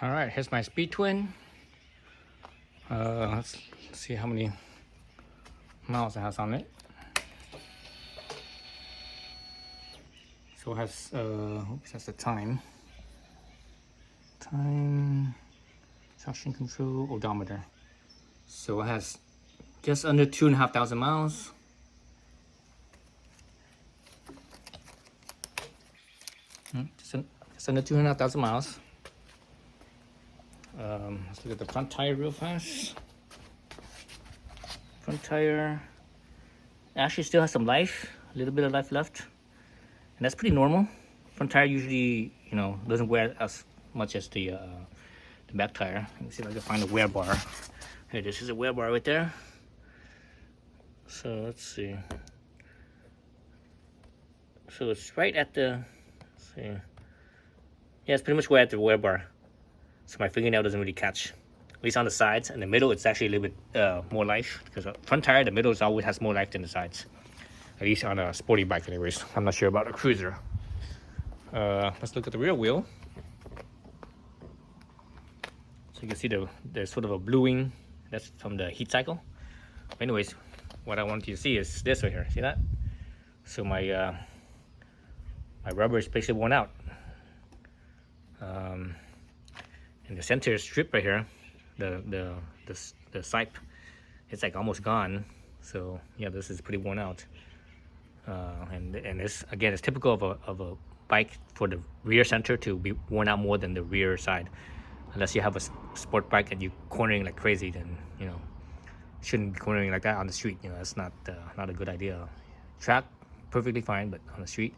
All right, here's my SpeedTwin. Let's see how many miles it has on it. So it has, oops, that's the time. Traction control, odometer. So it has just under 2,500 miles. Just under 2,500 miles. Let's look at the front tire real fast. Front tire actually still has some life, a little bit of life left, and that's pretty normal. Front tire usually, doesn't wear as much as the back tire. Let me see if I can find a wear bar. Here, this is a wear bar right there. So let's see. So it's right at the, let's see. Yeah, it's pretty much right at the wear bar. So my fingernail doesn't really catch. At least on the sides. In the middle, it's actually a little bit more life. Because front tire, the middle always has more life than the sides. At least on a sporty bike anyways. I'm not sure about a cruiser. Let's look at the rear wheel. So you can see there's sort of a bluing. That's from the heat cycle. Anyways, what I want you to see is this right here. See that? So my rubber is basically worn out. And the center strip right here, the sipe, it's like almost gone. So yeah, this is pretty worn out. And this again is typical of a bike for the rear center to be worn out more than the rear side. Unless you have a sport bike and you're cornering like crazy, then shouldn't be cornering like that on the street. That's not a good idea. Track perfectly fine, but on the street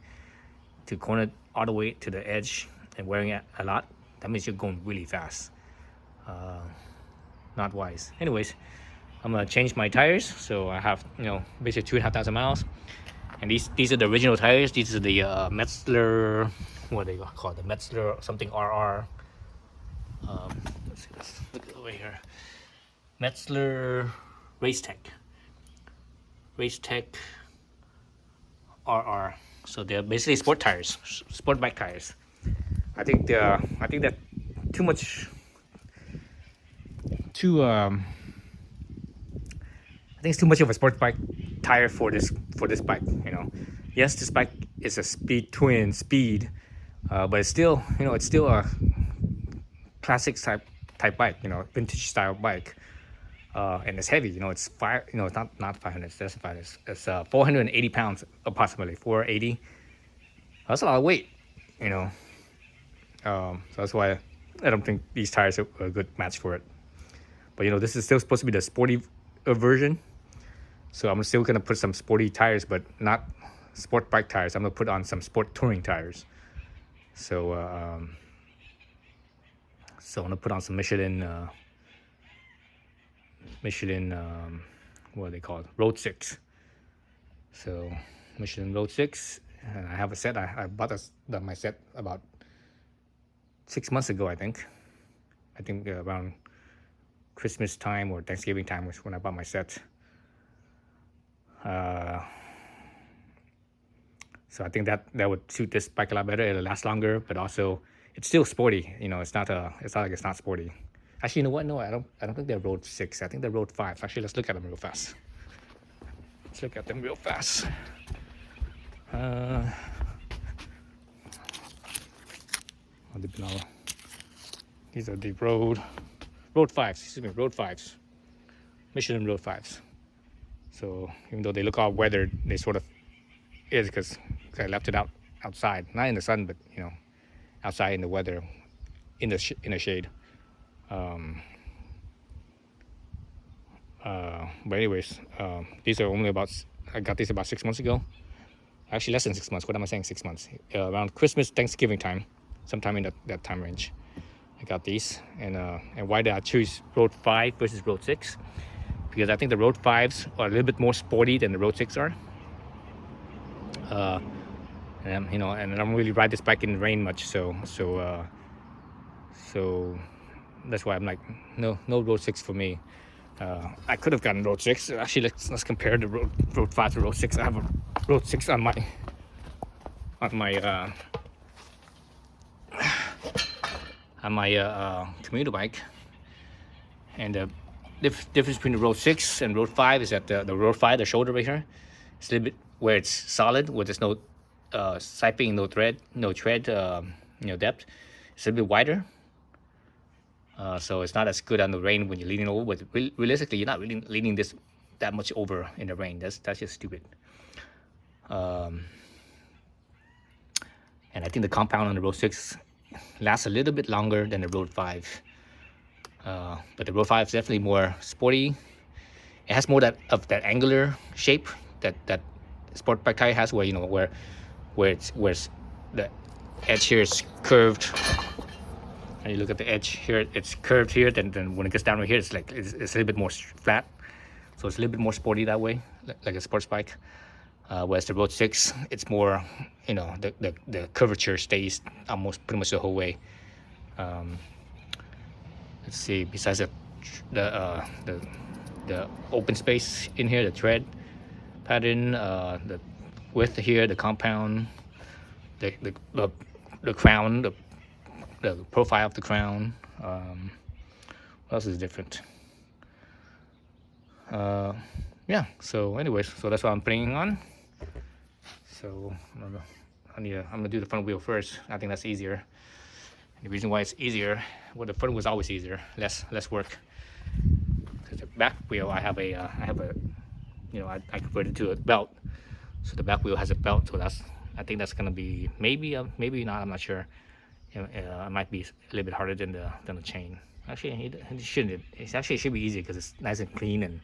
to corner all the way to the edge and wearing it a lot, that means you're going really fast. Not wise. Anyways, I'm gonna change my tires. So I have basically 2,500 miles, and these are the original tires. These are the Metzler, what are they called? The Metzler something RR. Let's look over here. Metzler Race Tech RR. So they're basically sport tires, sport bike tires. I think that I think it's too much of a sport bike tire for this bike. Yes, this bike is a SpeedTwin Speed, but it's still a classic type bike, vintage style bike, and it's heavy. It's it's not 500. That's 500. It's 480 pounds approximately. 480. That's a lot of weight. So that's why I don't think these tires are a good match for it. But this is still supposed to be the sporty version. So I'm still gonna put some sporty tires, but not sport bike tires. I'm gonna put on some sport touring tires. So I'm gonna put on some Michelin. What are they called? Road 6. So Michelin Road 6. And I have a set. I bought my set about 6 months ago, I think. Around Christmas time or Thanksgiving time was when I bought my set. So I think that would suit this bike a lot better. It'll last longer, but also it's still sporty. It's not like it's not sporty. Actually, you know what? No, I don't think they're Road 6. I think they're Road 5. Actually, let's look at them real fast. These are the Road 5s. Excuse me, Road 5s. Michelin Road 5s. So even though they look all weathered, they sort of is because I left it outside, not in the sun, but outside in the weather, in the shade. But anyways, these are only I got these about 6 months ago. Actually, less than 6 months. What am I saying? 6 months. Around Christmas, Thanksgiving time, sometime in that time range, I got these. And why did I choose Road 5 versus Road 6? Because I think the Road 5s are a little bit more sporty than the Road 6 are. And I don't really ride this bike in the rain much, so that's why I'm like, no Road 6 for me. I could have gotten Road 6. Actually, let's compare the Road 5 to Road 6. I have a Road 6 on my I on my commuter bike. And the difference between the Road 6 and Road 5 is that the Road 5, the shoulder right here, it's a little bit where it's solid, where there's no siping, no tread, depth. It's a little bit wider. So it's not as good on the rain when you're leaning over. But realistically, you're not really leaning this that much over in the rain. That's just stupid. And I think the compound on the Road 6 lasts a little bit longer than the Road 5. But the Road 5 is definitely more sporty. It has more of that angular shape that sport bike tire has, where where the edge here is curved. And you look at the edge here, it's curved here. Then when it gets down right here, it's like it's a little bit more flat. So it's a little bit more sporty that way, like a sports bike. Whereas the Road 6, it's more, the curvature stays almost pretty much the whole way. Let's see. Besides the open space in here, the tread pattern, the width here, the compound, the crown, the profile of the crown. What else is different? Yeah. So, anyways, so that's what I'm putting on. So I'm gonna do the front wheel first. I think that's easier. And the reason why it's easier, well, the front was always easier, less work. Because the back wheel, I converted to a belt. So the back wheel has a belt. So I think that's gonna be maybe not. I'm not sure. It might be a little bit harder than the chain. Actually, it shouldn't. It should be easy because it's nice and clean, and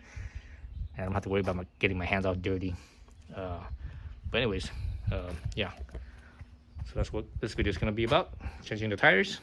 I don't have to worry about getting my hands all dirty. But anyways, yeah. So that's what this video is gonna be about: changing the tires.